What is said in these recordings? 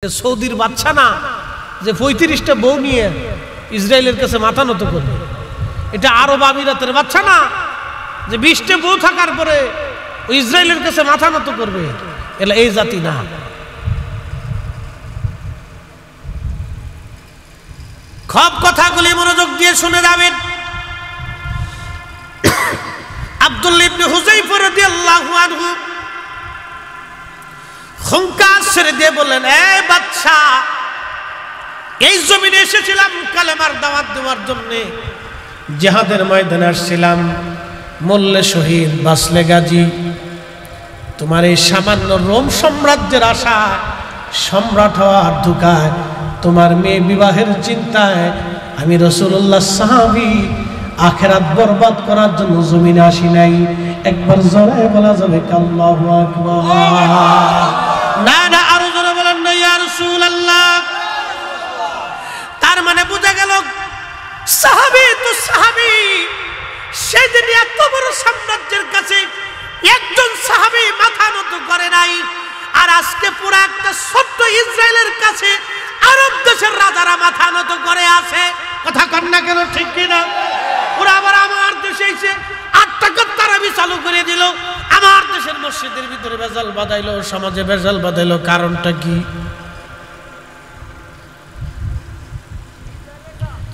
সৌদির বাচ্চা না যে ৩৫টা বউ নিয়ে ইসরায়েলের কাছে মাথা নত করবে। এটা আরব আমিরাতের বাচ্চা না যে ২০টা বউ থাকার পরে ওই ইসরায়েলের কাছে মাথা নত করবে। এলা এই জাতি না। সব কথাগুলি মনোযোগ দিয়ে শুনে যাবেন। আব্দুল্লাহ ইবনে হুযাইফা রাদিয়াল্লাহু আনহু হুঙ্কার ছেড়ে দিয়ে বললেন, এই বাদশা, এই জমিনে এসেছিলাম কালেমার দাওয়াত দেওয়ার জন্য, জিহাদের ময়দানে আসছিলাম, মরলে শহীদ বাঁচলে গাজী। তোমার এই সামান্য রোম সাম্রাজ্যের আশা, সম্রাট হওয়ার ধোঁকায়, তোমার মেয়ে বিবাহের চিন্তায় আমি রাসূলুল্লাহ সাহাবী আখিরাত বরবাদ করার জন্য জমিনে আসি নাই। একবার জোরে বলা যাবে আল্লাহু আকবার। না না, আরো জোরে বলেন না ইয়া রাসূলুল্লাহ। তার মানে বোঝা গেল সাহাবী তো সাহাবী, সেদিন এত বড় সাম্রাজ্যের কাছে একজন সাহাবী মাথা নত করে নাই, আর আজকে পুরো একটা ছোট্ট ইসরায়েলের কাছে আরব দেশের রাজারা মাথা নত করে আছে। কথা কন না কেন, ঠিক কিনা? ওরা আবার আমার দেশে এসে ৮ টাকার তারাবি চালু করে দিল, আমার দেশের মসজিদের ভিতরে ভেজাল বাঁধাইলো, সমাজে ভেজাল বাঁধাইলো। কারণটা কি?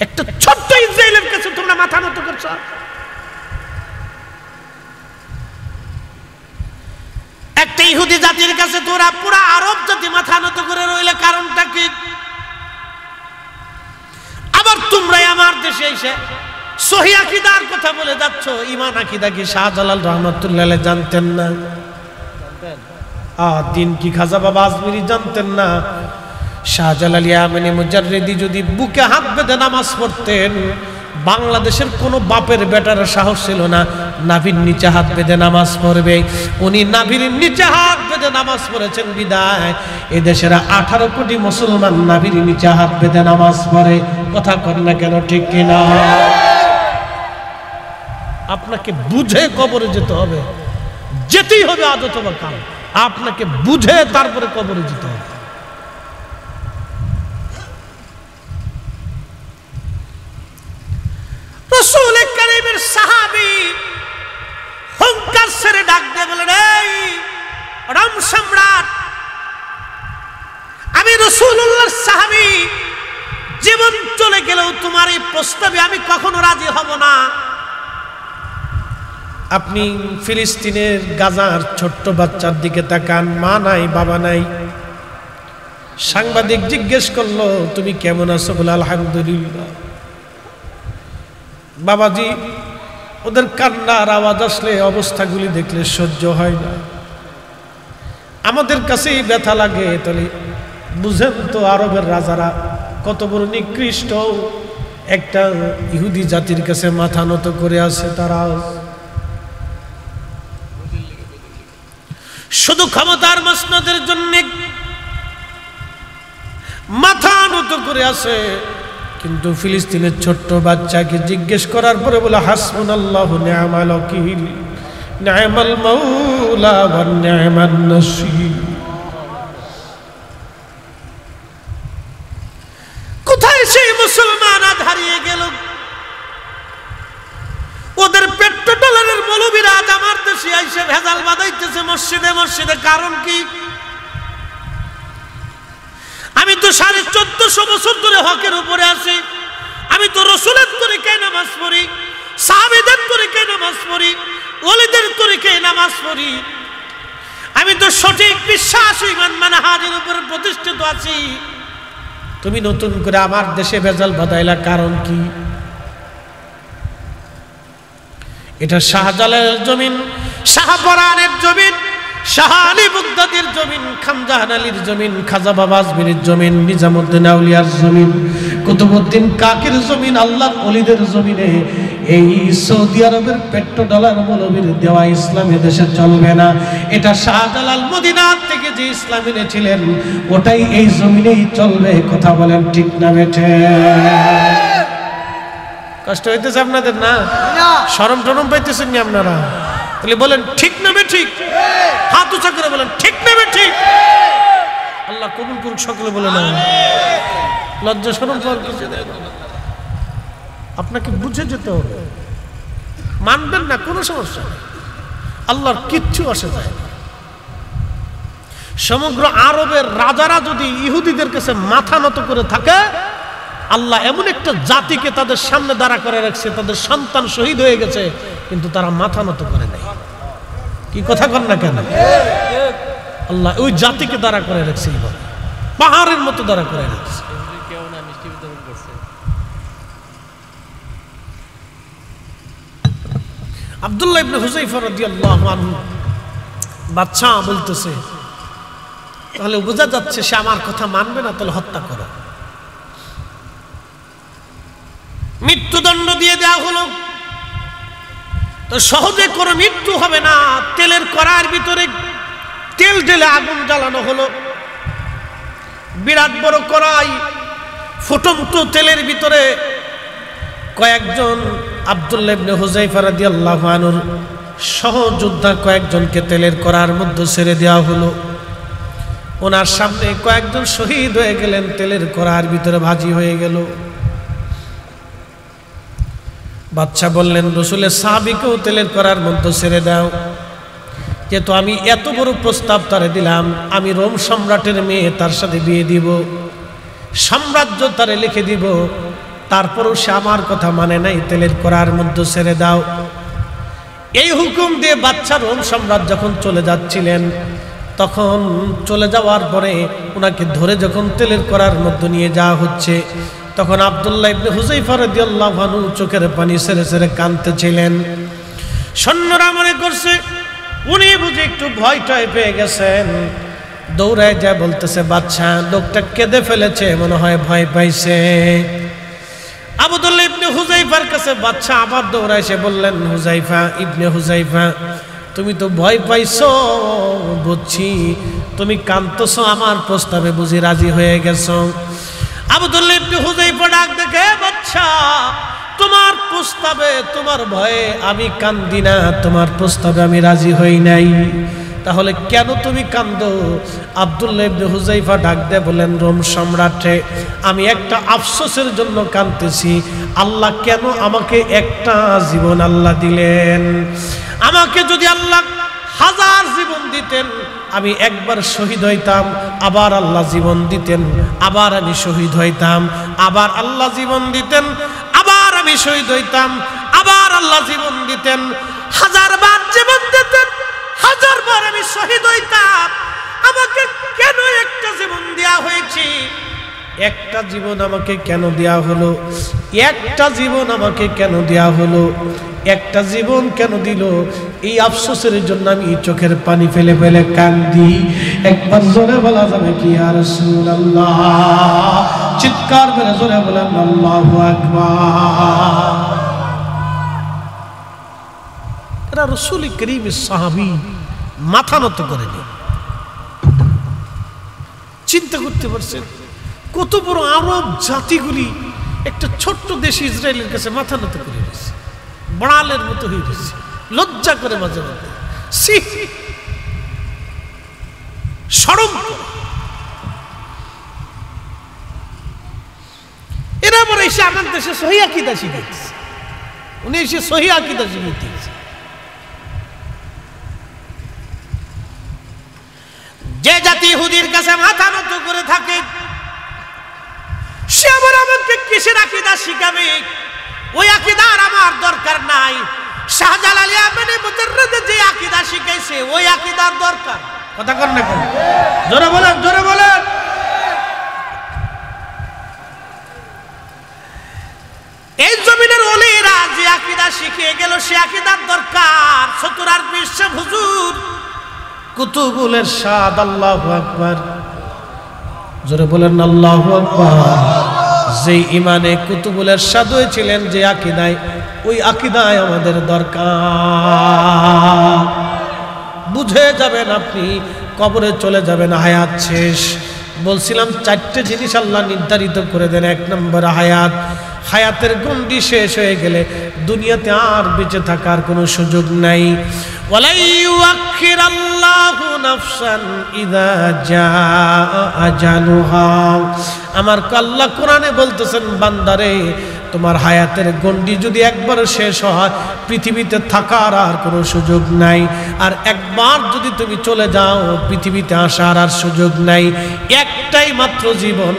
একটা ছোট্ট ইসরায়েলের কাছে তোমরা মাথা নত করছো। একটা ইহুদি জাতির কাছে তোরা পুরা আরব জাতি মাথা নত করে রইলে কারণটা কি? আবার তোমরাই আমার দেশে এসে সহিহ আকীদার কথা বলে যাচ্ছ। ঈমান আকীদা কি শাহজালাল রাহমাতুল্লাহ আলাইহি জানতেন না? দিন কি খাজা বাবা আজমিরি জানতেন না? শাহজালাল ইয়ামানি মুজাররিদি যদি বুকে হাত বেঁধে নামাজ পড়তেন, বাংলাদেশের কোনো বাপের বেটার সাহস ছিল না নাভির নিচে হাত বেঁধে নামাজ পড়বে। উনি নাভির নিচে হাত বেঁধে নামাজ পড়েছেন বিদায় এদেশের 18 কোটি মুসলমান নাভির নিচে হাত বেঁধে নামাজ পড়ে। কথা কর না কেন, ঠিক কিনা? আপনাকে বুঝে কবরে যেতে হবে, যেতেই হবে আদত বা কাল। আপনাকে বুঝে তারপরে কবরে যেতে হবে। রাসূল কারীমের সাহাবী হুঙ্কার ছেড়ে ডাক দিয়ে বলেন, এই রোম সম্রাট, আমি রাসূলুল্লাহর সাহাবী, জীবন চলে গেলেও তোমার এই প্রস্তাবে আমি কখনো রাজি হব না। আপনি ফিলিস্তিনের গাজার ছোট্ট বাচ্চার দিকে তাকান, মা নাই বাবা নাই। সাংবাদিক জিজ্ঞেস করলো, তুমি কেমন আছো? বলে আলহামদুলিল্লাহ। বাবাজি, ওদের কান্নার আওয়াজ আসলে, অবস্থাগুলি দেখলে সহ্য হয় না, আমাদের কাছেই ব্যথা লাগে। তাহলে বুঝেন তো আরবের রাজারা কত বড় নিকৃষ্ট, একটা ইহুদি জাতির কাছে মাথা নত করে আছে। তারা শুধু ক্ষমতার মসনদের জন্য মাথা নত করে আছে। কিন্তু ফিলিস্তিনের ছোট্ট বাচ্চাকে জিজ্ঞেস করার পরে বলে, হাসবুনাল্লাহু নি'মাল ওয়াকিল, নি'মাল মাওলা ওয়া নি'মান নাসীর। কোথায় সেই মুসলমান আজ হারিয়ে গেল? ওদের পেট্রোডলারের মৌলবীরা আজ আমার দেশে আইসে ভেজাল বাঁধাইতেছে মসজিদে মসজিদে। কারণ কি? আমি তো 1450 বছর ধরে হকের উপরে আছি। আমি তো রাসূলের তরিকায় নামাজ পড়ি, সাহাবীদের তরিকায় নামাজ পড়ি, ওলিদের তরিকায় নামাজ পড়ি। আমি তো সঠিক বিশ্বাস ঈমান মানহাজের উপরে প্রতিষ্ঠিত আছি। তুমি নতুন করে আমার দেশে ভেজাল বাঁধাইলা, কারণ কি? এটা শাহজালালের জমিন, শাহপরানের জমিন, শাহ আলী বুগদাদির জমিন, খানজাহান আলীর জমিন, খাজা বাবা আজমিরের জমিন, নিজামুদ্দিন আউলিয়ার জমিন, কুতুবউদ্দিন কাকির জমিন, আল্লাহর ওলিদের জমিনে এই সৌদি আরবের পেট্রোডলার মৌলবীর দেওয়া ইসলাম দেশে চলবে না। এটা শাহজালাল মদিনা থেকে যে ইসলাম এনেছিলেন ওটাই এই জমিনেই চলবে। কথা বলেন ঠিক না বেঠে? কষ্ট হইতেছে আপনাদের না? শরম টরম পাইতেছেন না আপনারা? তাহলে বলেন ঠিক না বেঠিক? হাত উঁচা করে বলেন ঠিক না বেঠিক? আল্লাহ কবুল করুন সকলে বলে না লজ্জা শরম পাওয়ার কিছু নেই আপনাকে বুঝে যেতে হবে মানবেন না কোনো সমস্যা নেই আল্লাহর কিচ্ছু আসে যায় না সমগ্র আরবের রাজারা যদি ইহুদিদের কাছে মাথা নত করে থাকে আল্লাহ এমন একটা জাতিকে তাদের সামনে দাঁড়া করে রাখছে তাদের সন্তান শহীদ হয়ে গেছে কিন্তু তারা মাথা নত করে নাই কি কথা কন না কেন আল্লাহ ওই জাতিকে দাঁড়া করে রাখছে পাহাড়ের মতো দাঁড়া করে রাখছে আব্দুল্লাহ ইবনে হুযায়ফা রাদিয়াল্লাহু আনহু বাদশা বলতেছে তাহলে বোঝা যাচ্ছে সে আমার কথা মানবে না তাহলে হত্যা করো মৃত্যুদণ্ড দিয়ে দেওয়া হলো তো সহজে কোনো মৃত্যু হবে না তেলের কড়াইয়ের ভিতরে তেল ঢেলে আগুন জ্বালানো হলো বিরাট বড় কড়াই ফুটন্ত তেলের ভিতরে কয়েকজন আব্দুল্লাহ ইবনে হুযায়ফা রাদিয়াল্লাহু আনহুর সহযোদ্ধা কয়েকজনকে তেলের কড়ার মধ্যে ছেড়ে দেওয়া হলো ওনার সামনে কয়েকজন শহীদ হয়ে গেলেন তেলের কড়ার ভিতরে ভাজি হয়ে গেল বাদশা বললেন রাসূলের সাহাবীকেও তেলের কড়ার মধ্যে ছেড়ে দাও যেহেতু আমি এত বড় প্রস্তাব তারে দিলাম আমি রোম সম্রাটের মেয়ে তার সাথে বিয়ে দিব সাম্রাজ্য তারে লিখে দিব তারপরও সে আমার কথা মানে নাই তেলের কড়ার মধ্যে ছেড়ে দাও এই হুকুম দিয়ে বাদশা রোম সম্রাট যখন চলে যাচ্ছিলেন তখন চলে যাওয়ার পরে ওনাকে ধরে যখন তেলের কড়ার মধ্যে নিয়ে যাওয়া হচ্ছে তখন আব্দুল্লাহ ইবনে হুযায়ফা রাদিয়াল্লাহু আনহু চোখের পানি ছেড়ে ছেড়ে কাঁদতেছিলেন সৈন্যরা মনে করছে উনি বুঝি একটু ভয়টায় পেয়ে গেছেন দৌড়ায় যায় বলতেছে বাদশা লোকটা কেঁদে ফেলেছে মনে হয় ভয় পাইছে আব্দুল্লাহ ইবনে হুযায়ফার কাছে বাদশা আবার দৌড়ায় এসে বললেন হুযায়ফা ইবনে হুযায়ফা তুমি তো ভয় পাইছো বুঝছি তুমি কাঁদতেছো আমার প্রস্তাবে বুঝি রাজি হয়ে গেছো আব্দুল্লাহ ইবনে হুযায়ফা ডাক দেখে বাদশা তোমার প্রস্তাবে তোমার ভয়ে আমি কান্দি না তোমার প্রস্তাবে আমি রাজি হই নাই তাহলে কেন তুমি কান্দো আব্দুল্লাহ ইবনে হুযায়ফা ডাক দিয়ে বলেন রোম সম্রাটে আমি একটা আফসোসের জন্য কাঁদতেছি আল্লাহ কেন আমাকে একটা জীবন আল্লাহ দিলেন আমাকে যদি আল্লাহ 1000 জীবন দিতেন আমি একবার শহীদ হইতাম আবার আল্লাহ জীবন দিতেন আবার আমি শহীদ হইতাম আবার আল্লাহ জীবন দিতেন আবার আমি শহীদ হইতাম আবার আল্লাহ জীবন দিতেন 1000 বার জীবন দিতেন 1000 বার আমি শহীদ হইতাম আমাকে কেন একটা জীবন দেয়া হয়েছে একটা জীবন আমাকে কেন দেয়া হলো একটা জীবন আমাকে কেন দেয়া হলো একটা জীবন কেন দিল এই আফসোসের জন্য আমি চোখের পানি ফেলে ফেলে কাঁদি একবার জোরে বলা যাবে কি ইয়া রাসূলুল্লাহ চিৎকার করে জোরে বলেন আল্লাহু আকবার এরা রাসূল করিমের সাহাবী মাথা নত করেনি চিন্তা করতে পারছেন কত বড় আরব জাতিগুলি একটা ছোট্ট দেশ ইসরায়েলের কাছে মাথা নত করে দিয়েছে বড়ালের মতো হয়ে গেছে লজ্জা করে মাঝে মাঝে শরম এরা আবার এসে আমার দেশে সহি আকীদা শিখাইছে উনি এসে সহি আকীদা শিখাইতেছে যে জাতি ইহুদির কাছে মাথা নত করে থাকে সে আবার আমাকে কিসের আকীদা শিখাবে ওই আকীদার আমার দরকার নাই শাহজালাল ইয়ামানি মুজাররদ যে আকীদা শিখাইছে ওই আকীদার দরকার কথা কর না কেন জোরে বলেন জোরে বলেন এই জমিনের ওলিরা যে আকীদা শিখিয়ে গেল সে আকীদার দরকার 70 আর 20 হুজুর কুতুবুল ইরশাদ আল্লাহু আকবার জোরে বলেন আল্লাহু আকবার যে ইমানে কুতুবুল ইরশাদ হয়েছিলেন যে আকীদায় ওই আকীদায় আমাদের দরকার বুঝে যাবেন আপনি কবরে চলে যাবেন হায়াত শেষ বলছিলাম 4টে জিনিস আল্লাহ নির্ধারিত করে দেন 1 নম্বর হায়াতের গণ্ডি শেষ হয়ে গেলে দুনিয়াতে আর বেঁচে থাকার কোনো সুযোগ নাই ওয়ালাই ইউআখিরাল্লাহু নাফসান ইযা জাআ আজালুহা। আমার আল্লাহ কোরআনে বলতেছেন, বান্দারে তোমার হায়াতের গণ্ডি যদি একবার শেষ হয়, পৃথিবীতে থাকার আর কোনো সুযোগ নাই। আর একবার যদি তুমি চলে যাও, পৃথিবীতে আসার আর সুযোগ নাই। একটাই মাত্র জীবন,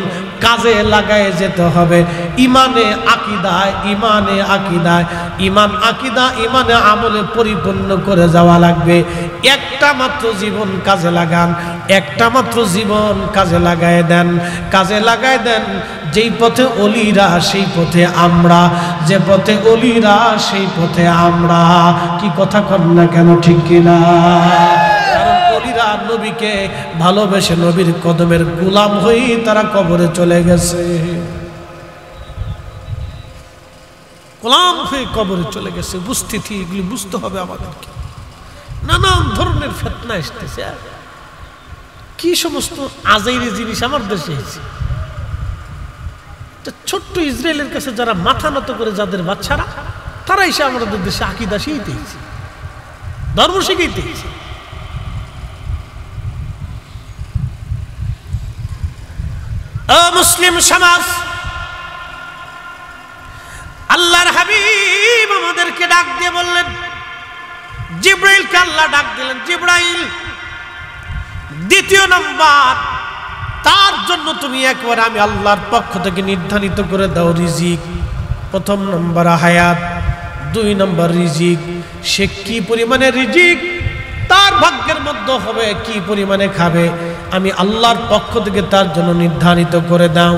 কাজে লাগায় যেতে হবে। ইমানে আকিদায়, ইমানে আকিদায়, ইমান আকিদা ইমানে আমলে পরিপূর্ণ করে যাওয়া লাগবে। একটা মাত্র জীবন কাজে লাগান, একটা মাত্র জীবন কাজে লাগায় দেন, কাজে লাগায় দেন। যেই পথে অলিরা সেই পথে আমরা, যে পথে অলিরা সেই পথে আমরা। কি কথা কন না কেন, ঠিক কিনা? কারণ অলিরা নবীকে ভালোবেসে নবীর কদমের গোলাম হয়ে তারা কবরে চলে গেছে, গোলাম হয়ে কবরে চলে গেছে। উপস্থিতি এগুলি বুঝতে হবে আমাদেরকে। নানান ধরনের ফিতনা আসতেছে। কি সমস্ত আজাইরি জিনিস আমার দেশে এসেছে। ছোট্ট ইসরায়েলের কাছে যারা মাথা নত করে, যাদের বাচ্চারা, তারা এসে আমাদের দেশে আকীদা শিখাইতেছে, ধর্ম শিখাইতেছে। ও মুসলিম সমাজ, আল্লাহর হাবিব আমাদেরকে ডাক দিয়ে বললেন, জিবরাইলকে আল্লাহ ডাক দিলেন, জিবরাইল দ্বিতীয় নাম্বার, তার জন্য তুমি একবার আমি আল্লাহর পক্ষ থেকে নির্ধারিত করে দাও রিজিক। প্রথম নম্বর হায়াত, দুই নম্বর রিজিক। সে কি পরিমাণে রিজিক তার ভাগ্যের মধ্যে হবে, কি পরিমাণে খাবে, আমি আল্লাহর পক্ষ থেকে তার জন্য নির্ধারিত করে দাও।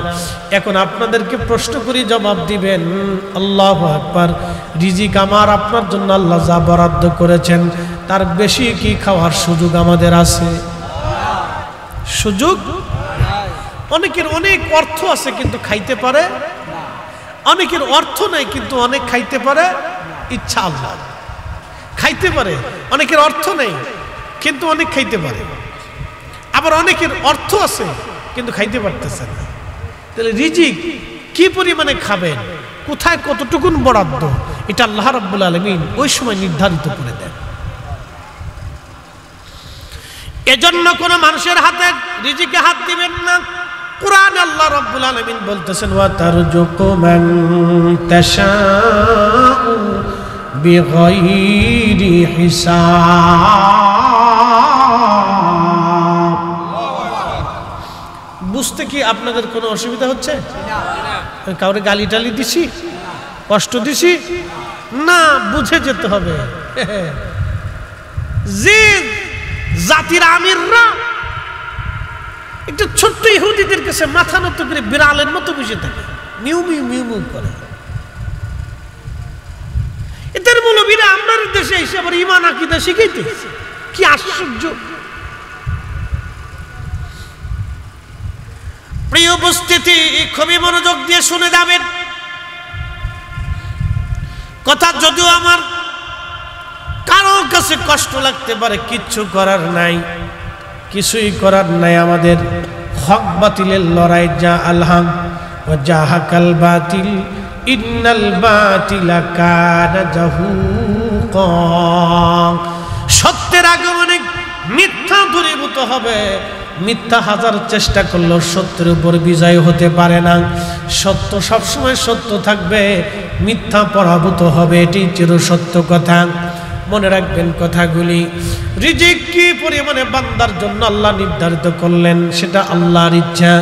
এখন আপনাদেরকে প্রশ্ন করি, জবাব দিবেন। আল্লাহু আকবার। রিজিক আমার আপনার জন্য আল্লাহ যা বরাদ্দ করেছেন, তার বেশি কি খাওয়ার সুযোগ আমাদের আছে? সুযোগ? অনেকের অনেক অর্থ আছে কিন্তু খাইতে পারে, অনেকের অর্থ নাই কিন্তু অনেক খাইতে পারে। ইচ্ছা আল্লাহ, খাইতে পারে। অনেকের অর্থ নেই কিন্তু অনেক খাইতে পারে। আবার অনেকের অর্থ আছে কিন্তু খাইতে পারতেছে না। তাহলে রিজিক কি পরিমাণে খাবেন, কোথায় কতটুকুন বরাদ্দ, এটা আল্লাহ রাব্বুল আলামিন ওই সময় নির্ধারিত করে দেন। এজন্য কোন মানুষের হাতে রিজিকে হাত দিবেন না। কুরআনে আল্লাহ রাব্বুল আলামিন বলতেছেন, ওয়া তারজুকু মান তাশাউ বিগাইরি হিসাব। বুঝতে কি আপনাদের কোনো অসুবিধা হচ্ছে? কাউরে গালি টালি দিছি, কষ্ট দিছি না? বুঝে যেতে হবে। যে জাতির আমিররা একটা ছোট্ট ইহুদিদের কাছে মাথা নত করে বিড়ালের মতো বসে থাকে, মিউ মিউ মিউ মিউ করে। এদের মৌলবীরা আপনার দেশে এসে আবার ঈমান আকীদা শিখাইতেছে। কি আশ্চর্য! প্রিয় উপস্থিতি, খুবই মনোযোগ দিয়ে শুনে যাবেন কথা। যদিও আমার কারো কাছে কষ্ট লাগতে পারে, কিচ্ছু করার নাই, কিছুই করার নাই। আমাদের হক বাতিলের লড়াই, যা আলহাম ওয়া জাহাকাল বাতিল ইন্নাল বাতিলা কানা জাহুকা। সত্যের আগমনে মিথ্যা দূরীভূত হবে। মিথ্যা হাজার চেষ্টা করলেও সত্যের উপর বিজয় হতে পারে না। সত্য সবসময় সত্য থাকবে, মিথ্যা পরাভূত হবে, এটি চির সত্য কথা। মনে রাখবেন কথাগুলি। রিজিক কি পরিমাণে বান্দার জন্য আল্লাহ নির্ধারিত করলেন, সেটা আল্লাহর ইচ্ছা।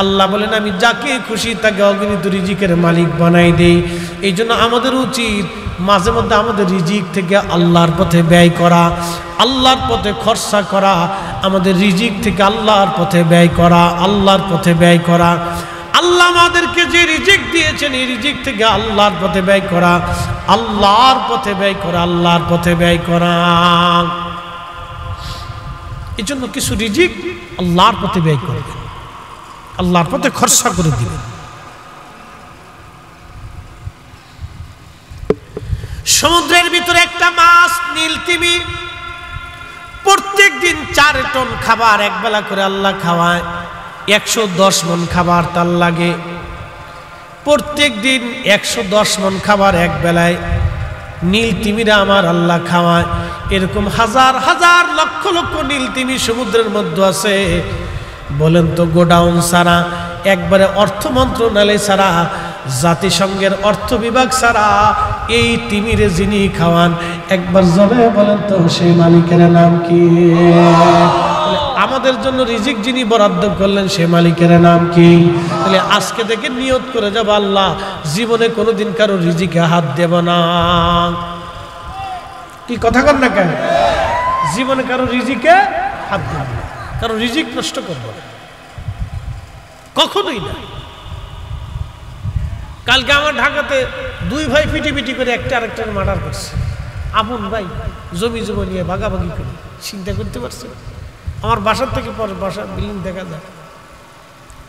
আল্লাহ বলেন, আমি যাকে খুশি তাকে অগণিত রিজিকের মালিক বানাই দেই। এই জন্য আমাদের উচিত মাঝে মধ্যে আমাদের রিজিক থেকে আল্লাহর পথে ব্যয় করা, আল্লাহর পথে খরচা করা, আমাদের রিজিক থেকে আল্লাহর পথে ব্যয় করা, আল্লাহর পথে ব্যয় করা। আল্লাহ আমাদেরকে যে রিজিক দিয়েছেন, এই রিজিক থেকে আল্লাহর পথে ব্যয় করা, আল্লাহর পথে ব্যয় করা, আল্লাহর পথে ব্যয় করা। এই জন্য কিছু রিজিক আল্লাহর পথে ব্যয় করবেন, আল্লাহর পথে খরচা করে দিবেন। সমুদ্রের ভিতরে একটা মাছ নীল তিমি, প্রত্যেক দিন 4 টন খাবার একবেলা করে আল্লাহ খাওয়ায়। 110 মন খাবার তার লাগে। প্রত্যেক দিন 110 মন খাবার এক বেলায় নীল তিমিরা আমার আল্লাহ খাওয়ায়। এরকম হাজার হাজার লক্ষ লক্ষ নীল তিমি সমুদ্রের মধ্যে আছে। বলেন তো গোডাউন ছাড়া, একবারে অর্থ মন্ত্রণালয় ছাড়া, জাতিসংঘের অর্থ বিভাগ ছাড়া এই তিমিরে যিনি খাওয়ান, একবার জবে বলেন তো সেই মালিকের নাম কি? আমাদের জন্য রিজিক যিনি বরাদ্দ করলেন সে মালিকের নাম কি? তাহলে আজকে থেকে নিয়ত করে যাব, আল্লাহ জীবনে কোনোদিন কারো রিজিকে হাত দেব না। কি কথা কন না কেন? জীবনে কারো রিজিকে হাত দেব না, কারো রিজিক নষ্ট করবো না, কখনোই না। কালকে আমার ঢাকাতে দুই ভাই পিটি করে একটা আরেকটার মার্ডার করছে। আপন ভাই জমি জমি নিয়ে ভাগাভাগি করে, চিন্তা করতে পারছে? আমার বাসার থেকে পরে বাসার বিল্ডিং দেখা যায়,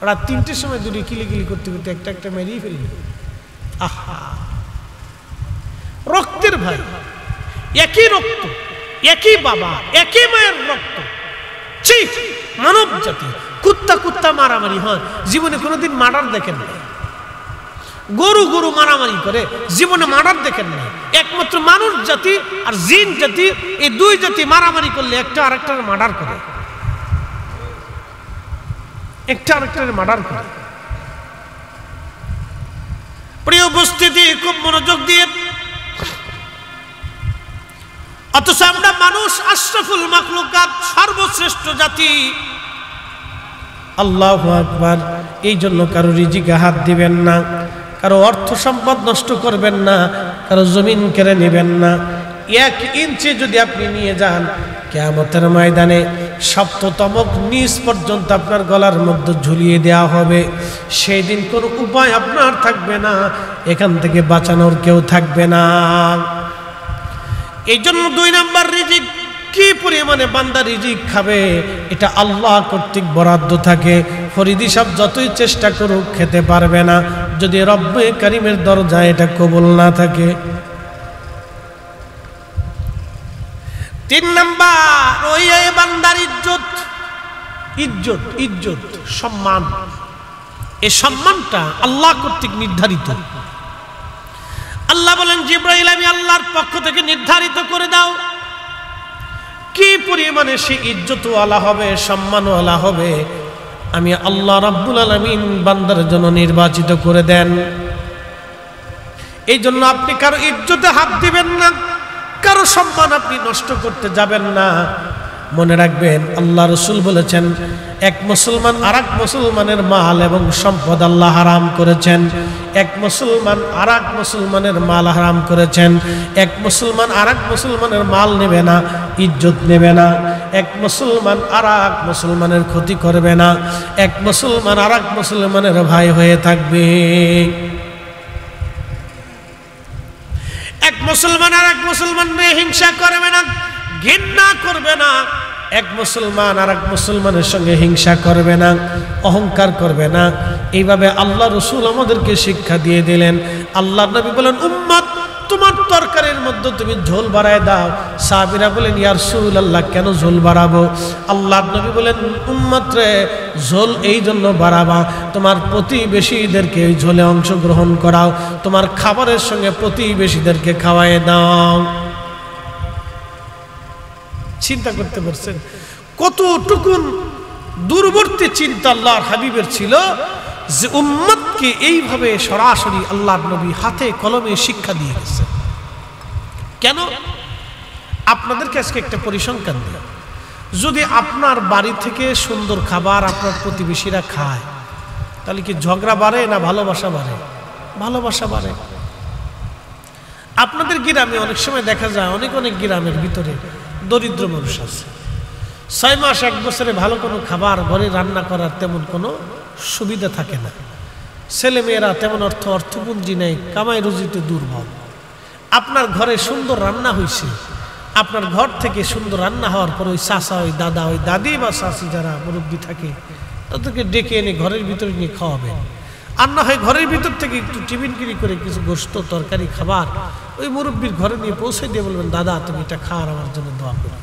রাত 3টের সময় দুটি কিলিকিলি করতে করতে একটা একটা মেরিয়ে ফেলল। আহা, রক্তের ভাই, একই রক্ত, একই বাবা, একই মায়ের রক্ত। ছি, মানব জাতি কুত্তা কুত্তা মারামারি হয়, জীবনে কোনোদিন মার্ডার দেখেন না। গরু গরু মারামারি করে, জীবনে মার্ডার দেখেন না। একমাত্র মানুষ জাতি আর জিন জাতি, এই দুই জাতি মারামারি করলে একটা আরেকটার মার্ডার করে, একটা আরেকটার মার্ডার করে। প্রিয় উপস্থিতি, খুব মনোযোগ দিয়ে, অথচ আমরা মানুষ আশরাফুল মাখলুকাত, সর্বশ্রেষ্ঠ জাতি। আল্লাহু আকবার। এই জন্য কারো রিজিকে হাত দিবেন না, কারো অর্থ সম্পদ নষ্ট করবেন না, কারো জমিন কেড়ে নেবেন না। 1 ইঞ্চি যদি আপনি নিয়ে যান, কিয়ামতের ময়দানে সপ্ততমক নিচ পর্যন্ত আপনার গলার মধ্যে ঝুলিয়ে দেওয়া হবে। সেই দিন কোনো উপায় আপনার থাকবে না, এখান থেকে বাঁচানোর কেউ থাকবে না। এই জন্য 2 নাম্বার রিজিক, কি পরিমাণে বান্দা রিজিক খাবে এটা আল্লাহ কর্তৃক বরাদ্দ থাকে। ফরিদি সাহেব যতই চেষ্টা করুক খেতে পারবে না, যদি রব্বে কারিমের দরজায় এটা কবুল না থাকে। 3 নাম্বার, ওই বান্দার ইজ্জত, ইজ্জত ইজ্জত সম্মান। এই সম্মানটা আল্লাহ কর্তৃক নির্ধারিত। আল্লাহ বলেন, জিবরাইল আমি আল্লাহর পক্ষ থেকে নির্ধারিত করে দাও কি পরিমাণে সে ইজ্জতওয়ালা হবে, সম্মানওয়ালা হবে। আমি আল্লাহ রাব্বুল আলামিন বান্দার জন্য নির্বাচিত করে দেন। এই জন্য আপনি কারো ইজ্জতে হাত দিবেন না, কারো সম্মান আপনি নষ্ট করতে যাবেন না। মনে রাখবেন, আল্লাহ রাসূল বলেছেন, এক মুসলমান আরেক মুসলমানের মাল এবং সম্পদ আল্লাহ হারাম করেছেন। এক মুসলমান আরেক মুসলমানের মাল হারাম করেছেন। এক মুসলমান আরেক মুসলমানের মাল নেবে না, ইজ্জত নেবে না। এক মুসলমান আরেক মুসলমানের ক্ষতি করবে না। এক মুসলমান আরেক মুসলমানের ভাই হয়ে থাকবে। এক মুসলমান আরেক মুসলমানের হিংসা করবে না, ঘৃণা করবে না। এক মুসলমান আরেক মুসলমানের সঙ্গে হিংসা করবে না, অহংকার করবে না। এইভাবে আল্লাহ রাসূল আমাদেরকে শিক্ষা দিয়ে দিলেন। আল্লাহর নবী বলেন, উম্মত তোমার তরকারির মধ্যে তুমি ঝোল বাড়ায় দাও। সাহাবীরা বলেন, ইয়া রাসূলুল্লাহ কেন ঝোল বাড়াবো? আল্লাহর নবী বলেন, উম্মত রে, ঝোল এই জন্য বাড়াবা, তোমার প্রতিবেশীদেরকে এই ঝোলে অংশগ্রহণ করাও, তোমার খাবারের সঙ্গে প্রতিবেশীদেরকে খাওয়ায় দাও। চিন্তা করতে পারছেন কতটুকুন দূরবর্তী চিন্তা আল্লাহর হাবিবের ছিল, যে উম্মতকে এইভাবে সরাসরি আল্লাহর নবী হাতে কলমে শিক্ষা দিয়ে গেছেন। কেন? আপনাদেরকে আজকে একটা পরিসংখ্যান দিই। যদি আপনার বাড়ি থেকে সুন্দর খাবার আপনার প্রতিবেশীরা খায়, তাহলে কি ঝগড়া বাড়ে না ভালোবাসা বাড়ে? ভালোবাসা বাড়ে। আপনাদের গ্রামে অনেক সময় দেখা যায়, অনেক অনেক গ্রামের ভিতরে দরিদ্র মানুষ আছে, 6 মাস 1 বছরে ভালো কোনো খাবার ঘরে রান্না করার তেমন কোনো সুবিধা থাকে না। ছেলে মেয়েরা তেমন অর্থপুঞ্জি নেই, কামাই রুজিতে দুর্বল। আপনার ঘরে সুন্দর রান্না হয়েছে, আপনার ঘর থেকে সুন্দর রান্না হওয়ার পর ওই চাচা, ওই দাদা, ওই দাদি বা চাচি যারা মুরব্বী থাকে, তাদেরকে ডেকে এনে ঘরের ভিতরে নিয়ে খাওয়াবেন। আর না হয় ঘরের ভিতর থেকে একটু টিফিন কিনি করে কিছু গোশত তরকারি খাবার ওই মুরব্বীর ঘরে নিয়ে পৌঁছে দিয়ে বলবেন, দাদা তুমি এটা খাওয়ার আমার জন্য দোয়া করো।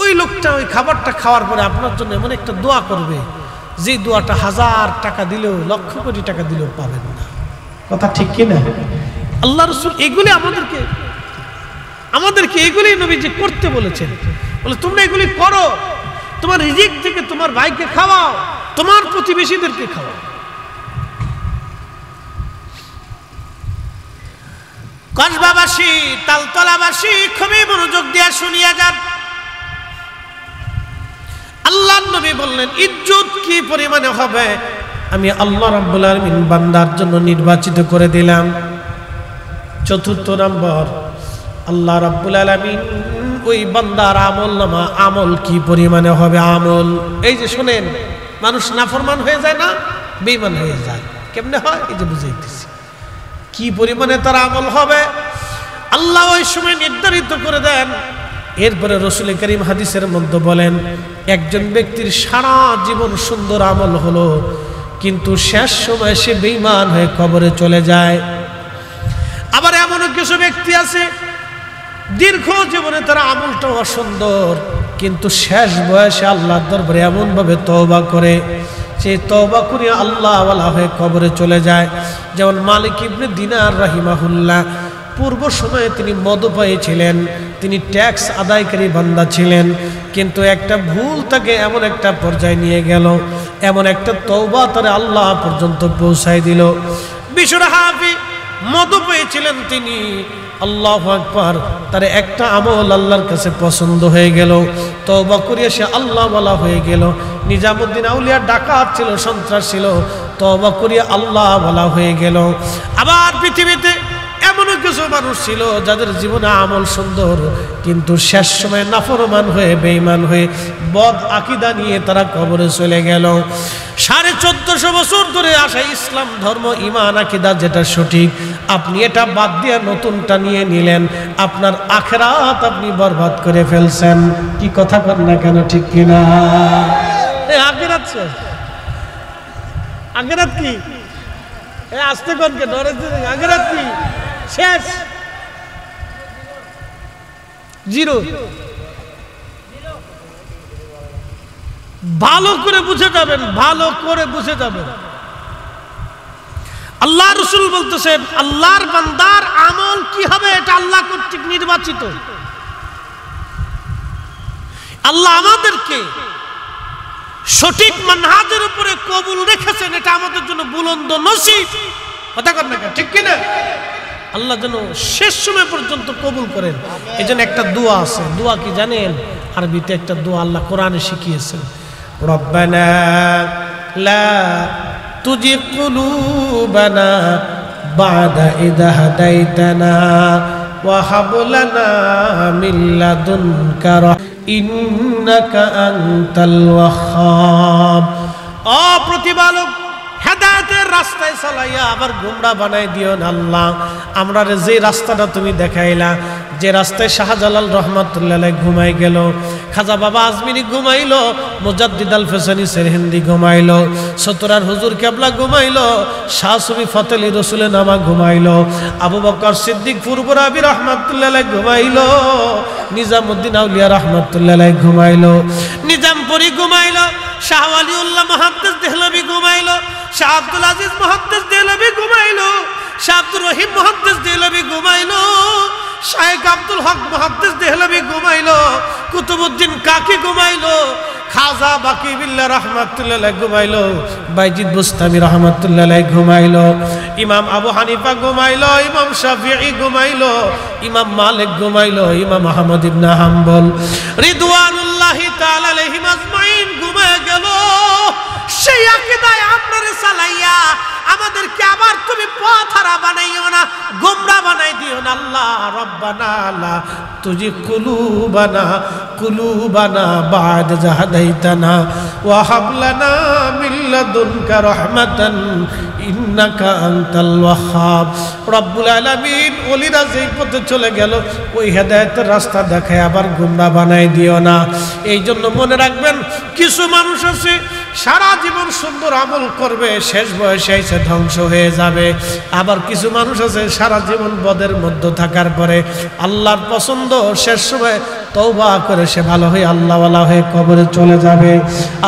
ওই লোকটা ওই খাবারটা খাওয়ার পরে আপনার জন্য এমন একটা দোয়া করবে, যে দোয়াটা 1000 টাকা দিলেও, লক্ষ কোটি টাকা দিলেও পাবেন না। কথা ঠিক কিনা? আল্লাহ রাসূল এগুলি আমাদেরকে আমাদেরকে এগুলি নবীজি করতে বলেছেন। বলে তোমরা এগুলি করো, তোমার রিজিক থেকে তোমার ভাইকে খাওয়াও, তোমার প্রতিবেশীদেরকে খাওয়াও। কসবাবাসী, তালতলাবাসী খুবই মনোযোগ দিয়ে শুনিয়া যান। আল্লাহর নবী বললেন ইজ্জত কি পরিমাণে হবে আমি আল্লাহ রাব্বুল আলামিন বান্দার জন্য নির্বাচিত করে দিলাম। চতুর্থ নম্বর, আল্লাহ রাব্বুল আলামিন ওই বান্দার আমলনামা, আমল কি পরিমাণে হবে আমল। এই যে শুনেন, মানুষ নাফরমান হয়ে যায় না, বেঈমান হয়ে যায়। কেমনে হয়? এই যে বুঝাইতেছি কি পরিমাণে তার আমল হবে আল্লাহ ওই সময় নির্ধারিত করে দেন। এরপরে রাসূল করিম হাদিসের মধ্যে বলেন একজন ব্যক্তির সারা জীবন সুন্দর আমল হলো, কিন্তু শেষ সময় সে বেঈমান হয়ে কবরে চলে যায়। আবার এমনও কিছু ব্যক্তি আছে দীর্ঘ জীবনে তার আমলটা অসুন্দর, কিন্তু শেষ বয়সে আল্লাহর দরবারে এমন ভাবে তওবা করে, সে তওবা করে আল্লাহ ওয়ালা হয়ে কবরে চলে যায়। যেমন মালিক ইবনে দিনার রাহিমাহুল্লাহ, পূর্ব সময়ে তিনি মদপায়ী ছিলেন, তিনি ট্যাক্স আদায়কারী বান্দা ছিলেন, কিন্তু একটা ভুল তাকে এমন একটা পর্যায়ে নিয়ে গেল, এমন একটা তওবা তারে আল্লাহ পর্যন্ত পৌঁছায় দিল। বিশুর হাফি মদপায়ী ছিলেন তিনি, আল্লাহু আকবার, তার একটা আমল আল্লাহর কাছে পছন্দ হয়ে গেল, তওবা করিয়া সে আল্লাহ ওয়ালা হয়ে গেল। নিজামুদ্দিন আউলিয়া ডাকাত ছিল, সন্ত্রাস ছিল, তওবা করিয়া আল্লাহ ওয়ালা হয়ে গেল। আবার পৃথিবীতে এমনও কিছু মানুষ ছিল যাদের জীবনে আমল সুন্দর, কিন্তু শেষ সময় নাফরমান হয়ে বেঈমান হয়ে বদ আকীদা নিয়ে তারা কবরে চলে গেল। 1450 বছর ধরে আসা ইসলাম ধর্ম, ঈমান, আকীদা যেটা সঠিক, আপনি এটা বাদ দিয়ে নতুনটা নিয়ে নিলেন, আপনার আখিরাত আপনি বরবাদ করে ফেলছেন। কি কথা কর না কেন, ঠিক কিনা? আখিরাত শেষ। আখিরাত কি? আস্তে কোনকে ডরে, আখিরাত কি শেষ, জিরো। ভালো করে বুঝে যাবেন, ভালো করে বুঝে যাবেন। আল্লাহ রাসূল বলতেছেন আল্লাহর বান্দার আমল কি হবে এটা আল্লাহ কর্তৃক নির্বাচিত। আল্লাহ আমাদেরকে সঠিক মানহাজের উপরে কবুল রেখেছেন, এটা আমাদের জন্য বুলন্দ নসিব। কথা কর না, ঠিক কিনা? আল্লাহ যেন শেষ সময় পর্যন্ত কবুল করেন। এই জন্য একটা দোয়া আছে, দোয়া কি জানেন? আরবিতে একটা দোয়া আল্লাহ কোরআনে শিখিয়েছেন, রব্বানা লা তুজিগ কুলুবানা বাদা ইযা হাদাইতানা ওয়া হাব লানা মিন লাদুনকা ইন্নাকা আনতাল ওয়াহ্হাব। ও প্রতিপালক, হেদায়েতের রাস্তায় চালাইয়া আবার গোমরা বানাই দিও না আল্লাহ। আমরা যে রাস্তাটা তুমি দেখাইলা, যে রাস্তায় শাহজালাল রহমাতুল্লাহ আলাইহি ঘুমাই গেল, খাজা বাবা আজমিরি ঘুমাইলো, মুজাদ্দিদ আল ফেসানি সেরহিন্দি ঘুমাইলো, সতরার হুজুর কেবলা ঘুমাইলো, শাহ সুফি ফতেলি রসুলের নামা ঘুমাইলো, আবু বকর সিদ্দিক ফুরফুরাবি রহমাতুল্লাহ আলাইহি ঘুমাইলো, নিজামুদ্দিন আউলিয়া রহমাতুল্লাহ আলাইহি ঘুমাইলো, নিজামপুরি ঘুমাইলো, শাহ ওয়ালিউল্লাহ মুহাদ্দিস দেহলভি ঘুমাইলো, শাহ আব্দুল আজিজ মুহাদ্দিস দেহলভি ঘুমাইলো, শাহ আব্দুর রহিম মুহাদ্দিস দেহলভি ঘুমাইলো, শায়েখ আব্দুল হক মুহাদ্দিস দেহলভি ঘুমাইলো, কুতুবউদ্দিন কাকি ঘুমাইলো, খাজা বাকি বিল্লাহ রাহমাতুল্লাহ আলাইহি ঘুমাইলো, বাইজিদ বুস্তামি রাহমাতুল্লাহ আলাইহি ঘুমাইলো, ইমাম আবু হানিফা ঘুমাইলো, ইমাম শাফিঈ ঘুমাইলো, ইমাম মালিক ঘুমাইলো, ইমাম আহমদ ইবনে হাম্বল রিদওয়ানুল্লাহি তাআলা আলাইহিম আজমাইন ঘুমায় গেল। সেই আকীদায় আপনারে চালাইয়া আমাদেরকে আবার তুমি পথহারা বানাইও না, গোমরা বানাই দিও না আল্লাহ। রব্বানা লা তুজিগ কুলুবানা বা'দা ইয হাদাইতানা ওয়া হাব লানা মিন লাদুনকা রাহমাতান ইন্নাকা আনতাল ওয়াহ্হাব। রব্বুল আলামিন ওলিরা যেই পথে চলে গেল ওই হেদায়েতের রাস্তা দেখায় আবার গোমরা বানাই দিও না। এই জন্য মনে রাখবেন, কিছু মানুষ আছে সারা জীবন সুন্দর আমল করবে, শেষ বয়সে এসে ধ্বংস হয়ে যাবে। আবার কিছু মানুষ আছে সারা জীবন বদের মধ্যে থাকার পরে আল্লাহর পছন্দ, শেষ সময় তওবা করে সে ভালো হয়ে আল্লাহওয়ালা হয়ে কবরে চলে যাবে।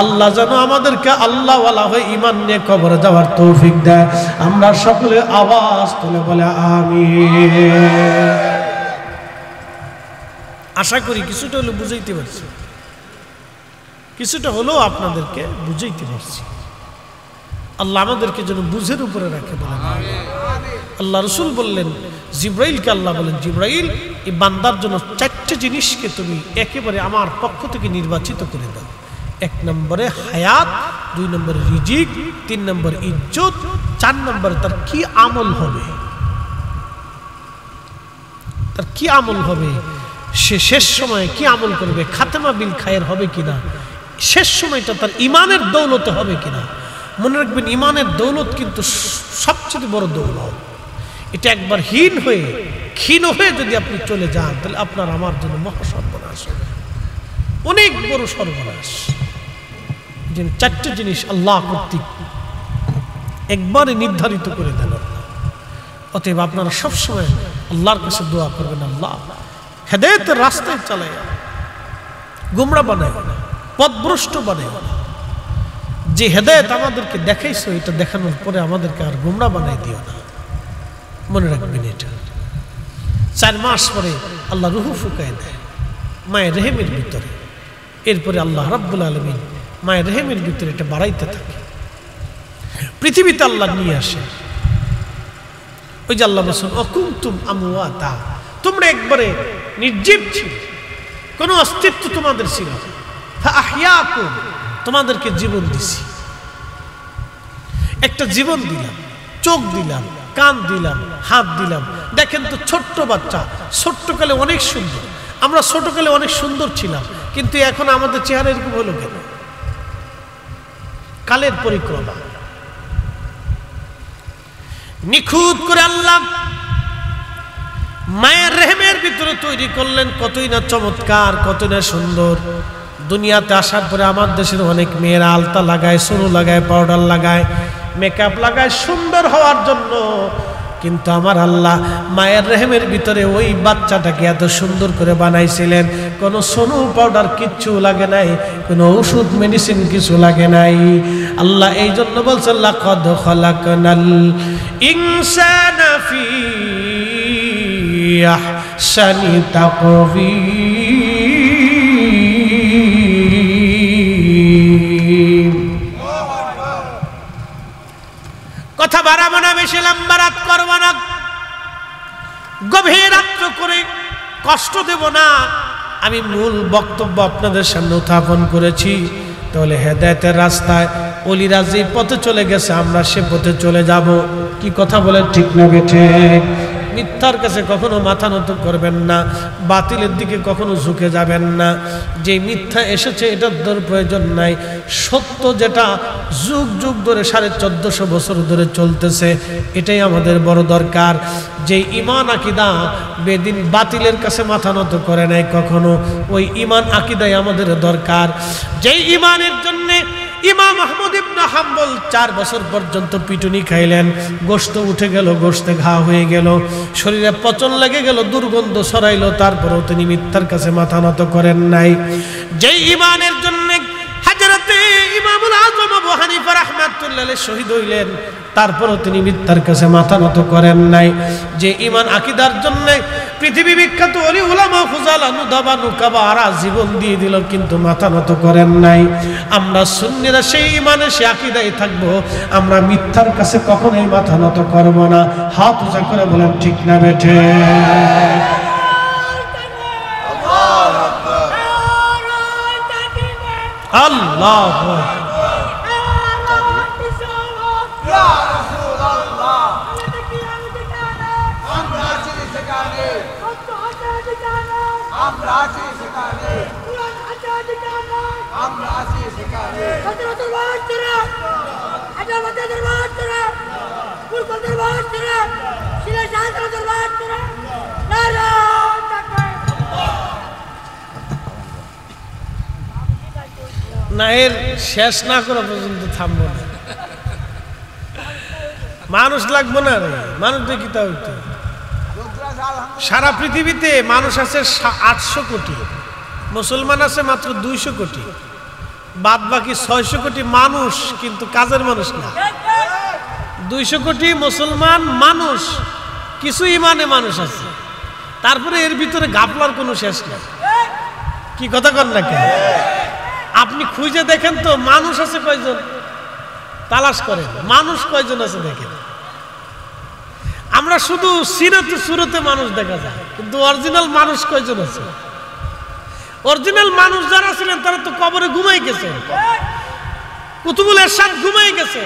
আল্লাহ যেন আমাদেরকে আল্লাহওয়ালা হয়ে ঈমান নিয়ে কবরে যাওয়ার তৌফিক দেয়। আমরা সকলে আওয়াজ তুলে বলে আমিন। আশা করি কিছুটা হলেও বুঝাইতে পারছি, কিছুটা হলেও আপনাদেরকে বুঝাইতে পারছি। আল্লাহ আমাদেরকে যেন বুঝের উপরে রাখে বলেন। আল্লাহ রসুল বললেন, জিব্রাইলকে আল্লাহ বলেন, জিব্রাইল এই বান্দার জন্য 4টে জিনিসকে তুমি একেবারে আমার পক্ষ থেকে নির্বাচিত করে দাও। 1 নম্বরে হায়াত, 2 নম্বরে রিজিক, 3 নম্বরে ইজ্জত, 4 নম্বরে তার কি আমল হবে, তার কি আমল হবে, সে শেষ সময়ে কি আমল করবে, খাতেমা বিল খায়ের হবে কিনা, শেষ সময়টা তার ইমানের দৌলতে হবে কিনা। মনে রাখবেন, ইমানের দৌলত কিন্তু সবচেয়ে বড় দৌলত। এটা একবার ক্ষীণ হয়ে যদি আপনি চলে যান, তাহলে আপনার আমার জন্য মহা সর্বনাশ, অনেক বড় সর্বনাশ। 4টে জিনিস আল্লাহ কর্তৃক একবারে নির্ধারিত করে দেন। অতএব আপনারা সবসময় আল্লাহর কাছে দোয়া করবেন, আল্লাহ হেদায়েতের রাস্তায় চালায়, গোমরা বানায়, পথভ্রষ্ট বানায়। যে হেদায়েত আমাদেরকে দেখাইছো, এটা দেখানোর পরে আমাদেরকে আর গোমরা বানাই দিও না। মনে রাখবেন এটা। 4 মাস পরে আল্লাহ রুহু ফুকায় দেয় মায়ের রেহেমের ভিতরে। এরপরে আল্লাহ রাব্বুল আলামিন মায়ের রেহেমের ভিতরে এটা বাড়াইতে থাকে, পৃথিবীতে আল্লাহ নিয়ে আসে। ওই যে আল্লাহ বলেন, অকুনতুম আমওয়াতা, তোমরা একবারে নির্জীব ছিল, কোনো অস্তিত্ব তোমাদের ছিল না। ফাআহইয়াকুম, তোমাদেরকে জীবন দিছি, একটা জীবন দিলাম, চোখ দিলাম, কান দিলাম, হাত দিলাম। দেখেন তো, ছোট্ট বাচ্চা ছোট্টকালে অনেক সুন্দর, আমরা ছোটকালে অনেক সুন্দর ছিলাম, কিন্তু এখন আমাদের চেহারা এরকম হলো কেন? কালের পরিক্রমা। নিখুঁত করে আল্লাহ মায়ের রেহেমের ভিতরে তৈরি করলেন, কতই না চমৎকার, কতই না সুন্দর। দুনিয়াতে আসার পরে আমার দেশের অনেক মেয়েরা আলতা লাগায়, সুরু লাগায়, পাউডার লাগায়, মেকআপ লাগায় সুন্দর হওয়ার জন্য। কিন্তু আমার আল্লাহ মায়ের রেহেমের ভিতরে ওই বাচ্চাটাকে এত সুন্দর করে বানাইছিলেন, কোনো সোনু পাউডার কিচ্ছু লাগে নাই, কোনো ওষুধ মেডিসিন কিছু লাগে নাই। আল্লাহ এই জন্য বলছেন, লাকাদ খালাকনাল ইনসানা ফি আহসানি তাকওয়ীম। কথা বাড়াবো না, বেশি লম্বা রাত করবো না, গভীর রাত্র করে কষ্ট দেব না। আমি মূল বক্তব্য আপনাদের সামনে উত্থাপন করেছি। তাহলে হেদায়েতের রাস্তায় ওলিরা যে পথে চলে গেছে, আমরা সে পথে চলে যাব। কি কথা বলেন, ঠিক না বেঠে? মিথ্যার কাছে কখনো মাথা নত করবেন না, বাতিলের দিকে কখনো ঝুঁকে যাবেন না। যে মিথ্যা এসেছে এটার প্রয়োজন নাই, সত্য যেটা যুগ যুগ ধরে 1450 বছর ধরে চলতেছে, এটাই আমাদের বড় দরকার। যে ইমান আকিদা বেদিন বাতিলের কাছে মাথা নত করে নাই কখনো, ওই ইমান আকিদাই আমাদের দরকার। যেই ইমানের জন্যে ইমাম আহমদ ইবনে হাম্বল 4 বছর পর্যন্ত পিটুনি খাইলেন, গোশত উঠে গেল, গোশতে ঘা হয়ে গেল, শরীরে পচন লেগে গেল, দুর্গন্ধ ছড়াইল, তারপরেও তিনি মিথ্যার কাছে মাথা নত করেন নাই। যেই ইমানের জন্য হযরতে ইমামুল আযম আবু হানিফা রাহমাতুল্লাহ আলাইহি শহীদ হইলেন, তারপরেও তিনি মিথ্যার কাছে মাথা নত করেন নাই। যে ইমান আকিদার জন্য পৃথিবী বিখ্যাত ওলি উলামা ফুজালা নুদাবা নুকাবারা জীবন দিয়ে দিল, কিন্তু মাথা নত করেন নাই। আমরা সুন্নিরা সেই ইমানে, সেই আকিদায় থাকবো, আমরা মিথ্যার কাছে কখনোই মাথা নত করব না। হাত উঁচা করে বলেন, ঠিক না বেঠে? আল্লাহ না, এর শেষ না করা পর্যন্ত থামবো না। মানুষ লাগবো না রে, মানুষ দেখি তা হইতো। সারা পৃথিবীতে মানুষ আছে 800 কোটি, মুসলমান আছে মাত্র 200 কোটি, বাদ বাকি 600 কোটি মানুষ কিন্তু কাজের মানুষ না। 200 কোটি মুসলমান মানুষ, কিছু ইমানে মানুষ আছে, তারপরে এর ভিতরে গাফলার কোনো শেষ নেই। কি কথা কন না কেন? আপনি খুঁজে দেখেন তো মানুষ আছে কয়জন, তালাশ করেন মানুষ কয়জন আছে দেখেন। আমরা শুধু সিরাতে সুরতে মানুষ দেখা যায়, কিন্তু অরিজিনাল মানুষ কয়জন আছে? অরিজিনাল মানুষ যারা ছিলেন তারা তো কবরে ঘুমাই গেছে, কুতুবুল এরশাদ ঘুমাই গেছে,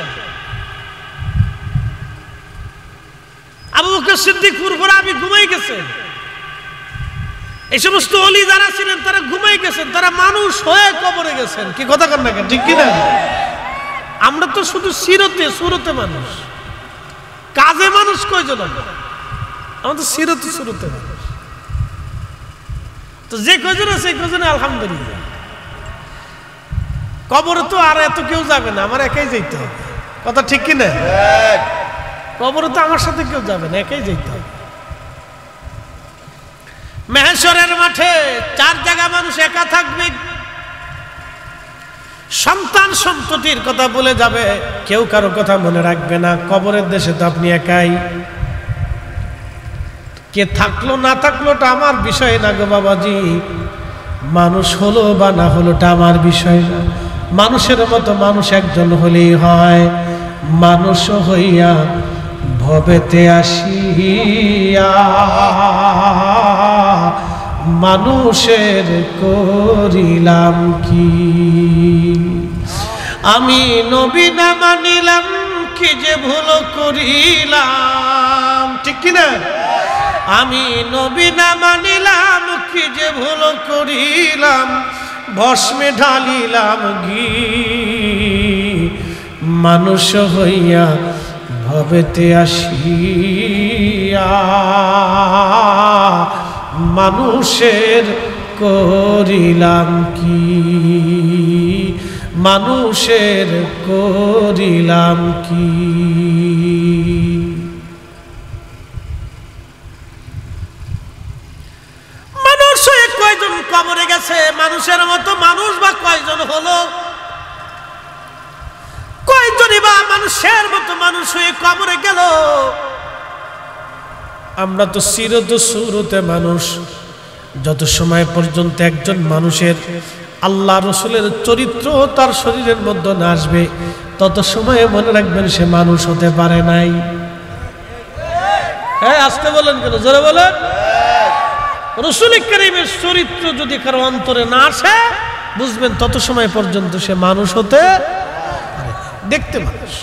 আবু বকর সিদ্দিক ফুরফুরাবি ঘুমাই গেছে, এই সমস্ত ওলি যারা ছিলেন তারা ঘুমাই গেছেন, তারা মানুষ হয়ে কবরে গেছেন। কি কথা কন না কেন? ঠিক কিনা? আমরা তো শুধু সিরতে সুরতে মানুষ, কাজে মানুষ কয়জন? আমরা তো সিরতে সুরতে মানুষ। তো যে কয়জন আছে সেই কয়জনে আলহামদুলিল্লাহ। কবরে তো আর এত কেউ যাবে না, আমার একাই যেতে হবে। কথা ঠিক কিনা? কবরে তো আমার সাথে কেউ যাবে না, একাই যেতে হবে। মেহেশ্বরের মাঠে 4 জায়গা মানুষ একা থাকবে। সন্তান সন্ততির কথা বলে যাবে, কেউ কারো কথা মনে রাখবে না। কবরের দেশে তো আপনি একাই। কে থাকলো না থাকলোটা আমার বিষয় না গো বাবাজি। মানুষ হলো বা না হলোটা আমার বিষয় না। মানুষের মতো মানুষ একজন হলেই হয়। মানুষ হইয়া ভবেতে আসিয়া মানুষের করিলাম কি? আমি নবী না মানিলাম কি যে ভুল করিলাম। ঠিক কিনা? আমি নবী না মানিলাম কি যে ভুল করিলাম, ভস্মে ঢালিলাম ঘি। মানুষ হইয়া ভবেতে আসিয়া মানুষের করিলাম কি? মানুষের করিলাম কি? মানুষ হয়ে কয়জন কবরে গেছে? মানুষের মতো মানুষ বা কয়জন হলো? কয়জনই বা মানুষের মতো মানুষ হয়ে কবরে গেল? আমরা তো সিরত সুরতে মানুষ। যত সময় পর্যন্ত একজন মানুষের আল্লাহ রসুলের চরিত্র তার শরীরের মধ্যে না আসবে, তত সময়ে মনে রাখবেন সে মানুষ হতে পারে নাই। হ্যাঁ, আস্তে বলেন কেন? জোরে বলেন। রসুল কারীমের চরিত্র যদি কারো অন্তরে না আসে, বুঝবেন তত সময় পর্যন্ত সে মানুষ হতে পারে। দেখতে মানুষ।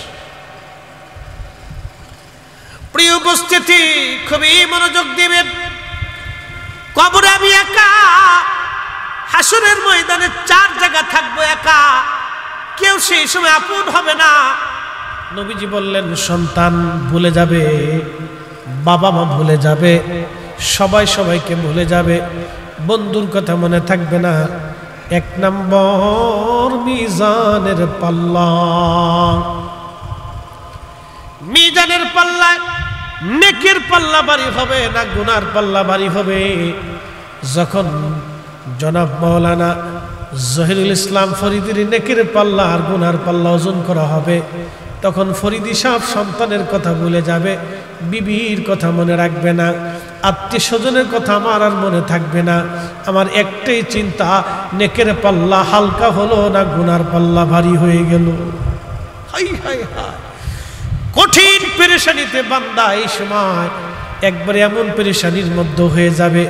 প্রিয় উপস্থিতি, খুবই মনোযোগ দিবেন। কবরে আমি একা, হাসরের ময়দানে 4 জায়গা থাকবো একা, কেউ সেই সময় আপন হবে না। নবীজি বললেন, সন্তান ভুলে যাবে, বাবা মা ভুলে যাবে, সবাই সবাইকে ভুলে যাবে, বন্ধুর কথা মনে থাকবে না। 1 নম্বর মিজানের পাল্লা। মিজানের পাল্লায় নেকের পাল্লা ভারী হবে না গুনার পাল্লা ভারী হবে? যখন জনাব মাওলানা জহিরুল ইসলাম ফরিদির নেকের পাল্লা আর গুনার পাল্লা ওজন করা হবে, তখন ফরিদি সাহেব সন্তানের কথা ভুলে যাবে, বিবির কথা মনে রাখবে না, আত্মীয় স্বজনের কথা আমার আর মনে থাকবে না। আমার একটাই চিন্তা, নেকের পাল্লা হালকা হলো না গুনার পাল্লা ভারী হয়ে গেল। হাই হাই হাই, কঠিন পেরেশানিতে বান্দা এই সময় একবারে এমন পেরেশানির মধ্যে হয়ে যাবে।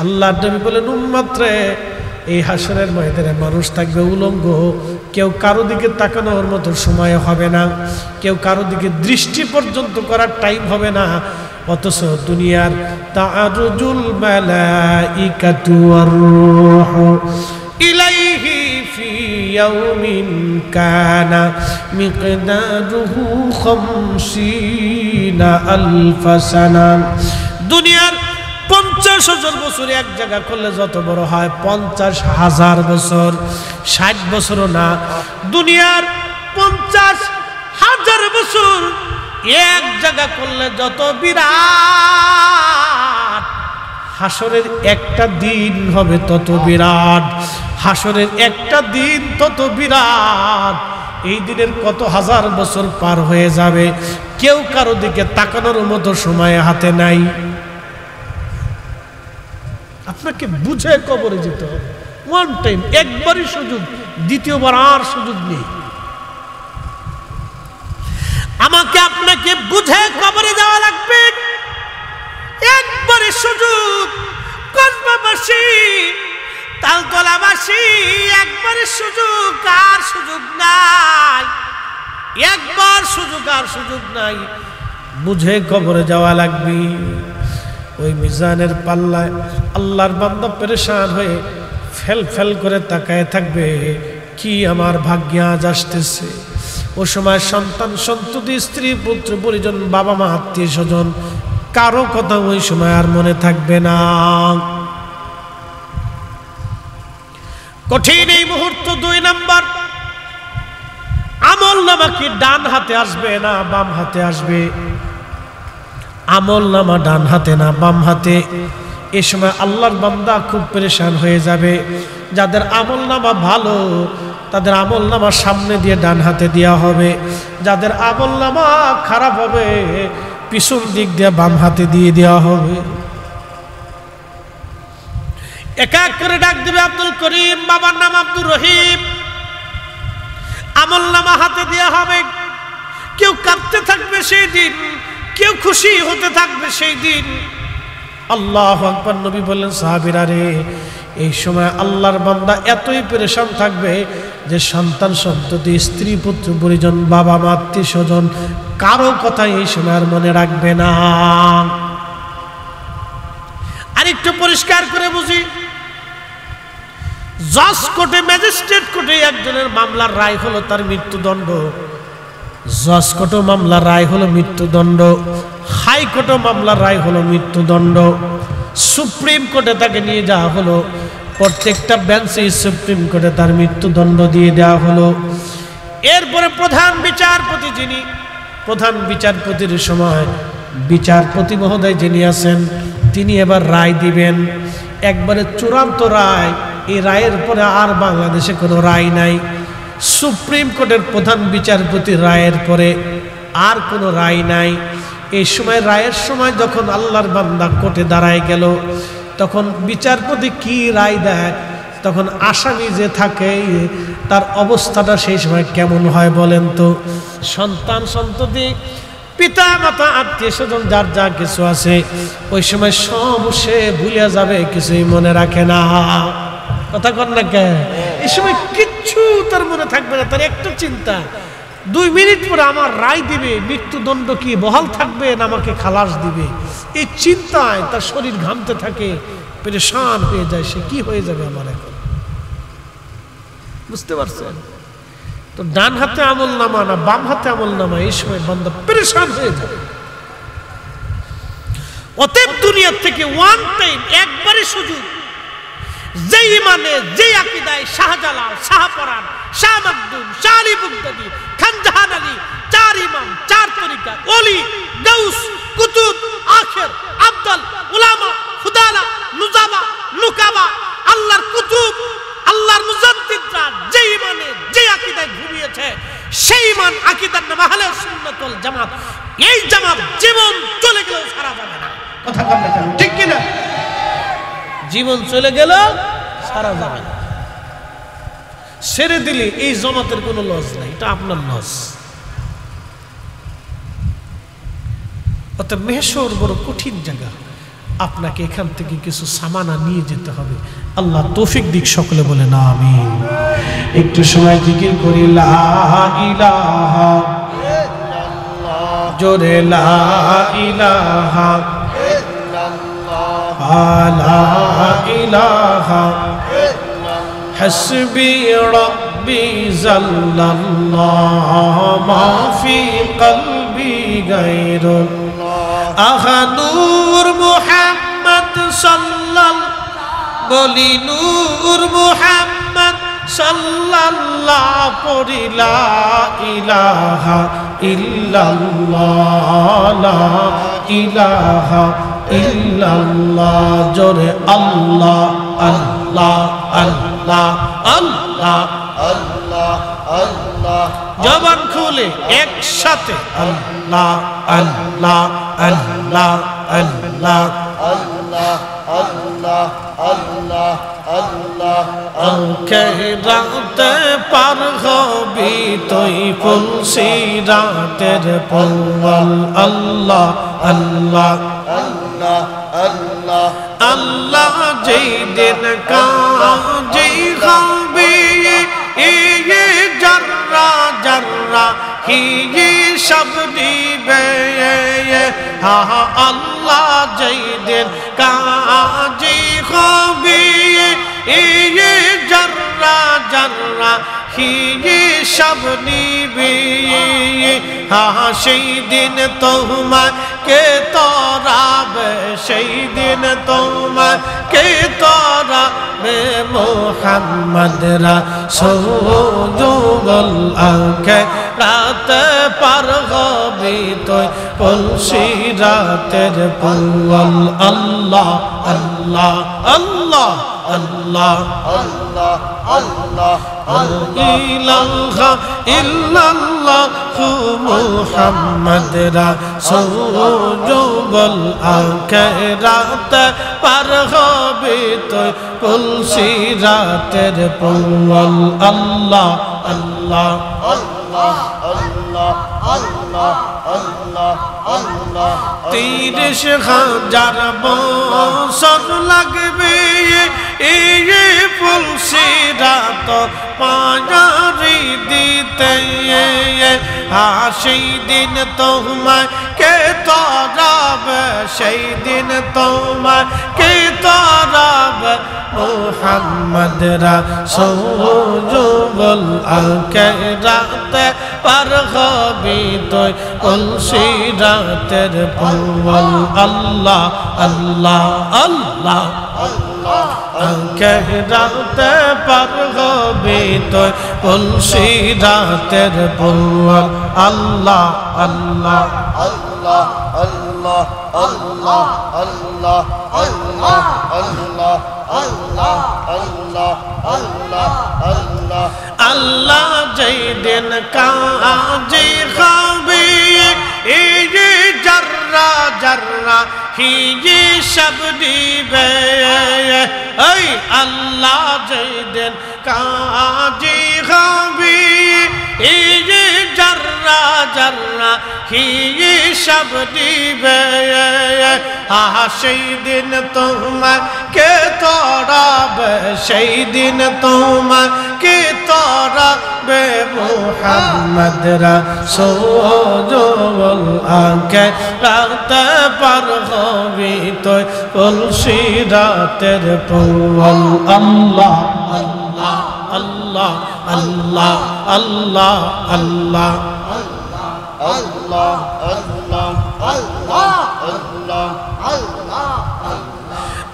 আল্লাহর নবী বলেন, উম্মত রে, এই হাসরের ময়দানে মানুষ থাকবে উলঙ্গ, কেউ কারো দিকে তাকানোর মতো সময় হবে না, কেউ কারো দিকে দৃষ্টি পর্যন্ত করার টাইম হবে না। অথচ দুনিয়ার তাআরুজুল মালাইকাতু ওয়ার রূহু ইলাইহি ফি ইয়াউমিন কানা মিকদারুহু 50,000 সানা। দুনিয়ার 50,000 বছর এক জায়গা করলে যত বড় হয় 50,000 বছর, 60 বছরও না। দুনিয়ার 50,000 বছর এক জায়গা করলে যত বিরাট, হাসরের একটা দিন হবে তত বিরাট। হাসরের একটা দিন তত বিরাট। এই দিনের কত হাজার বছর পার হয়ে যাবে, কেউ কারো দিকে তাকানোর মতো সময় হাতে নাই। আপনাকে বুঝে কবরে যেতে হবে। ওয়ান টাইম, একবারই সুযোগ, দ্বিতীয়বার আর সুযোগ নেই। আমাকে আপনাকে বুঝে কবরে যাওয়া লাগবে, একবারে সুযোগ। কসবাবাসী, তালতলাবাসী, একবারে সুযোগ, আর সুযোগ নাই। একবার সুযোগ, আর সুযোগ নাই। বুঝে কবরে যাওয়া লাগবে। ওই মিজানের পাল্লায় আল্লাহর বান্দা পেরেশান হয়ে ফেল ফেল করে তাকায় থাকবে, কি আমার ভাগ্যে আজ আসতেছে। ও সময় সন্তান সন্ততি, স্ত্রী পুত্র পরিজন, বাবা মা, আত্মীয় স্বজন, কারো কথা ওই সময় আর মনে থাকবে না। কঠিন এই মুহূর্ত। 2 নাম্বার, আমল নামা কি ডান হাতে আসবে না বাম হাতে আসবে? আমল নামা ডান হাতে না বাম হাতে। এ সময় আল্লাহর বান্দা খুব পেরেশান হয়ে যাবে। যাদের আমল নামা ভালো তাদের আমল নামা সামনে দিয়ে ডান হাতে দেওয়া হবে, যাদের আমল নামা খারাপ হবে পিছন দিক দিয়ে বাম হাতে দিয়ে দেওয়া হবে। এক এক করে ডাক দিবে আব্দুল করিম, বাবার নাম আব্দুর রহিম। আমল নামা হাতে দেওয়া হবে। কেউ কাঁদতে থাকবে সেই দিন, কেউ খুশি হতে থাকবে সেই দিন। আল্লাহু আকবার। নবী বললেন, সাহাবীরা রে, এই সময় আল্লাহর বান্দা এতই পেরেশান থাকবে যে সন্তান সন্ততি, স্ত্রী পুত্র পরিজন, বাবা মা, আত্মীয় স্বজন, কারো কথা এই সময় আর মনে রাখবে না। আর একটু পরিষ্কার করে বুঝি, জজ কোর্টে, ম্যাজিস্ট্রেট কোর্টে একজনের মামলার রায় হলো তার মৃত্যুদণ্ড। জজ কোর্টে মামলার রায় হলো মৃত্যুদণ্ড, হাইকোর্টে মামলার রায় হলো মৃত্যুদণ্ড, সুপ্রিম কোর্টে তাকে নিয়ে যাওয়া হলো। প্রত্যেকটা বেঞ্চে সুপ্রিম কোর্টে তার মৃত্যুদণ্ড দিয়ে দেওয়া হলো। এরপরে প্রধান বিচারপতি, যিনি প্রধান বিচারপতির সময় বিচারপতি মহোদয় যিনি আছেন, তিনি এবার রায় দিবেন। একবারে চূড়ান্ত রায়। এই রায়ের পরে আর বাংলাদেশে কোনো রায় নাই। সুপ্রিম কোর্টের প্রধান বিচারপতির রায়ের পরে আর কোনো রায় নাই। এই সময় রায়ের সময় যখন আল্লাহর বান্দা কোর্টে দাঁড়ায় গেল, তখন বিচারপতি কি রায় দেয়, তখন আসামি যে থাকে তার অবস্থাটা সেই সময় কেমন হয় বলেন তো? সন্তান সন্ততি, পিতা মাতা, আত্মীয় স্বজন, যার যা কিছু আছে ওই সময় সব সে ভুলে যাবে, কিছুই মনে রাখে না। কথা কর না কে? এই সময় কিচ্ছু তার মনে থাকবে না। তার একটা চিন্তা, 2 মিনিট পরে আমার রায় দিবে, মৃত্যুদণ্ড কি বহাল থাকবে না আমাকে খালাস দিবে। এই চিন্তায় তার শরীর ঘামতে থাকে, পেরেশান হয়ে যায়। সে কি হয়ে যাবে আমার এখন? বুঝতে পারছেন তো? ডান হাতে আমল নামা না বাম হাতে আমল নামা, এই সময় বান্দা পেরেশান হয়ে যাবে। অতএব দুনিয়া থেকে ওয়ান টাইম, একবারে সুযোগ। যে ইমানে, যে আকীদায় শাহজালাল, শাহপরান, শাহ মাকদুম, শাহ আলী বুগদাদি, খানজাহান আলী, 4 ইমাম, 4 তরিকা, ওলি, গাউস, কুতুব, আখের, আব্দাল, উলামা, খুদালা, নুজাবা, নুকাবা, আল্লাহর কুতুব, আল্লাহর মুজাদ্দিদরা যে ইমানে, যে আকীদায় ঘুমিয়েছে, সেই ইমান আকীদার নাম আহলে সুন্নাত ওয়াল জামাত। এই জামাত জীবন চলে গেলেও ছাড়া যাবে না। কথা বলেন না, ঠিক কি না? জীবন চলে গেল সারা যাবে না। ছেড়ে দিলে এই জামাতের কোনো লস নাই, এটা আপনার লস। অর্থাৎ মেহশর বড় কঠিন জায়গা। আপনাকে এখান থেকে কিছু সামানা নিয়ে যেতে হবে। আল্লাহ তৌফিক দিক। সকলে বলে না আমিন। একটু সময় জিকির করি, লা ইলাহা ইল্লাল্লাহ, জোরে লা ইলাহা লা ইলাহা হাসবি রাব্বি জাল্লাল্লাহ মা ফি কলবি গায়রুল্লাহ। আহা নূর মুহাম্মদ সাল্লাল্লাহু, বলি নূর মুহাম্মদ সাল্লাল্লাহু, পড়ি লা ইলাহা ইল্লাল্লাহ, লা ইলাহা ইল্লাল্লাহ, জোরে আল্লাহ আল্লাহ আল্লাহ আল্লাহ আল্লাহ আল্লাহ জবান খুলে একসাথে আল্লাহ আল্লাহ আল্লাহ আল্লাহ আল্লাহ আল্লাহ আল্লাহ আল্লাহ আখেরাতে পার হবি তুই ফুলসিরাতের পৌয়াল আল্লাহ আল্লাহ আল্লাহ আল্লাহ আল্লাহ যেই দিন কাজী হবি জর্রা জর্রা হিসাব দিবে হা আল্লাহ যেই দিন কাজী হবি জর্রা জর্রা হিসাব নিবি হা সেই দিন তোমাকে তরাবে সেই দিন তোমাকে তরাবে মুহাম্মদ রাসূলুল আখিরাত পার হবি তুই ফুলসিরাতের পৌয়াল আল্লাহ আল্লাহ আল্লাহ আল্লাহ আল্লাহ আল্লাহ ইলাহা ইল্লাল্লাহু মুহাম্মদ রাসূলুল আখিরাত পার হবি তুই ফুলসিরাতের পৌয়াল আল্লাহ আল্লাহ আল্লাহ আল্লাহ আল্লাহ আল্লাহ আল্লাহ ৩০,০০০ বছর লাগবে এই ফুলসিরাত পারি দিতে সেই দিন তোমাকে তরাবে সেই দিন তোমাকে তরাবে মুহাম্মদ রাসূলুল আখিরাত পার হবি তুই ফুলসিরাতের পৌয়াল আল্লাহ আল্লাহ আল্লাহ আখিরাত পার হবি তুই ফুলসিরাতের পৌয়াল আল্লাহ আল্লাহ আল্লাহ আল্লাহ আল্লাহ আল্লাহ আল্লাহ আল্লাহ আল্লাহ আল্লাহ আল্লাহ আল্লাহ আল্লাহ যেই দিন কাজী হবি জর্রা জর্রা হিসাব দিবে এই আল্লাহ যেই দিন কাজী হবি জর্রা জর্রা হিসাব দিবে সেই দিন তোমাকে তরাবে সেই দিন তোমাকে তরাবে মুহাম্মদ রাসূলুল আখিরাত পার হবি তুই ফুলসিরাতের পৌয়াল আল্লাহ আল্লাহ আল্লাহ আল্লাহ আল্লাহ আল্লাহ আল্লাহ আল্লাহ আল্লাহ আল্লাহ আল্লাহ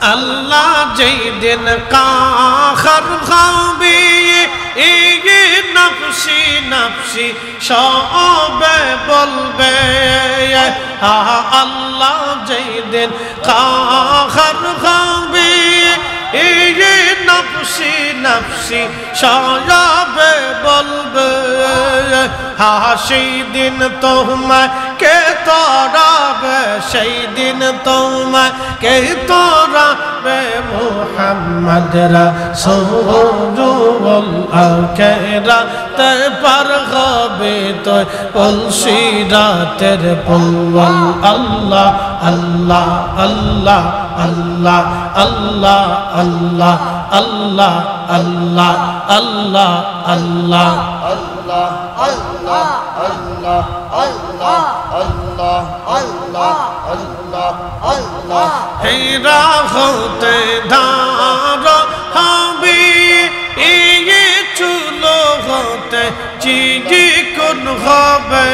আল্লাহ যেই দিন কাহার হবি নফসি নফসি সবে বলবে আল্লাহ যেই দিন কাহার হবি নফসি নফসি সবে বলবে সেই দিন তোমাকে তরাবে সেই দিন তোমাকে তরাবে মুহাম্মদ রাসূলুল আখিরাত পার হবি তুই ফুলসিরাতের পৌয়াল আল্লাহ আল্লাহ আল্লাহ আল্লাহ আল্লাহ আল্লাহ আল্লাহ আল্লাহ আল্লাহ আল্লাহ আল্লাহ আল্লাহ আল্লাহ আল্লাহ আল্লাহ আল্লাহ আল্লাহ আল্লাহ হেরা হতে ধার হবি চুলো হতে চিজি কোন হবে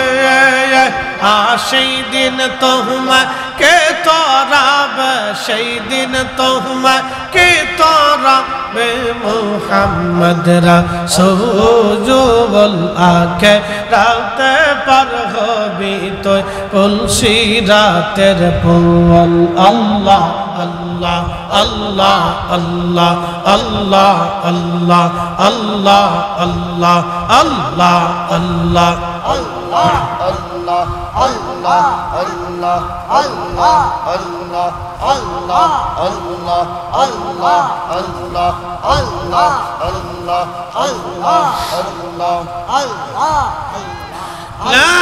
সেই দিন তোমাকে তোরাবে সেই দিন তোমাকে তোরাবে মুহাম্মদ রাসূল আকে রাতে পার হবি তুই তুলসী রাতের ফুল আল্লাহ আল্লাহ আল্লাহ আল্লাহ আল্লাহ আল্লাহ আল্লাহ আল্লাহ আল্লাহ আল্লাহ Allah, Allah, Allah, Allah, Allah, Allah, Allah, Allah, Allah, Allah, Allah, Allah, Allah, Allah, Allah, لا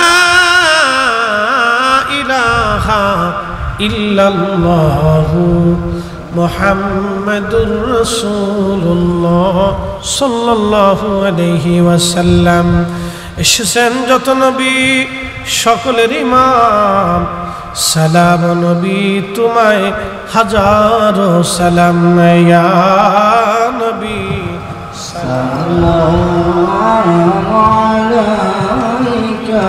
إله إلا الله محمد رسول الله صلى الله عليه وسلم এসেছেন যত নবী সকলের ইমাম সালাম নবী তোমায় হাজারো সালাম ইয়া নবী সালাম আলাইকা